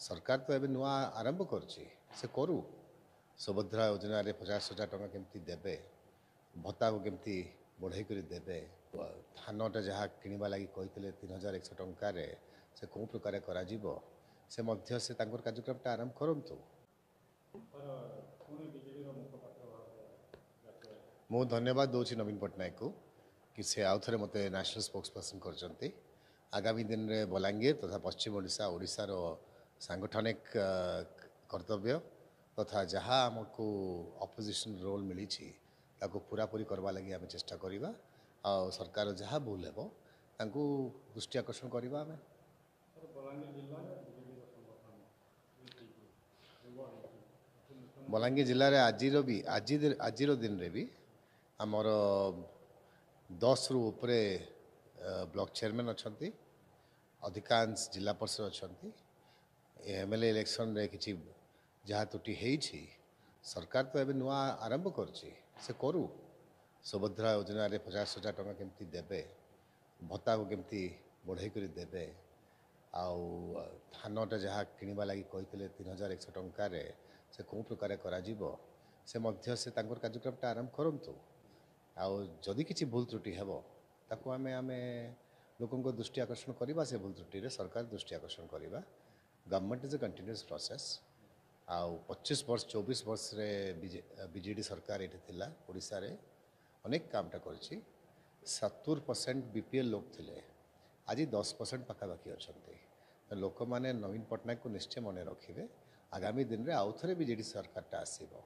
सरकार तो एबे नुआ आरंभ करछि से करू सुभद्रा योजना रे 50,000 टका केमती देबे भत्ता को केमती बढ़ाई कर देबे धानटा जहाँ किणवा लगी कहते 3,100 टंकार से कौ प्रकार करा जीवो से मध्य से तांकर कार्यक्रमटा आरंभ करंतु मु धन्यवाद दूसरी नवीन पट्टनायक को कि से आउ थे मत नेशनल स्पोक्स पर्सन कर आगामी दिन में बलांगीर तथा पश्चिम ओडिशा ओडिशार सांगठनिक कर्तव्य तथा जहाँ आमको अपोजिशन रोल मिली पूरापूरी करवा लगी आम चेष्टा करवा आ सरकार जहाँ भूल हे दृष्टि आकर्षण करवा आम बलांगीर जिले में आज दिन में भी आमर 10 रु उपरे ब्लॉक चेयरमैन अच्छा अधिकांश जिला परिषद अच्छा एमएलए इलेक्शन रे किसी जहाँ त्रुटि होती सरकार तो एबे नुआ आरंभ करछि से करू सुभद्रा योजना रे 50,000 टका केमती देबे भत्ता को केमती बढ़ाई कर देबे आउ धानटा जहाँ किणवा लगी कहते 3,100 टंकार से कौ प्रकार करा जीवो से मध्य से तांकर कार्यक्रमटा आरंभ करंतु आउ जदि किसी भूल त्रुटि हेबो ताको आमे लोकों दृष्टि आकर्षण करवा से भूल त्रुटि रे सरकार दृष्टि आकर्षण करवा government is a continuous process आउ 25 वर्ष 24 वर्ष रे बीजेडी सरकार ये थिला ओडिशा रे अनेक कामटा करछि 70% बीपीएल लोक थिले आज 10% पाखापाखि अच्छा लोक मैंने नवीन पट्टनायक को निश्चय मन रखिए आगामी दिन में आउ थे बीजेडी सरकारटा आसीबो।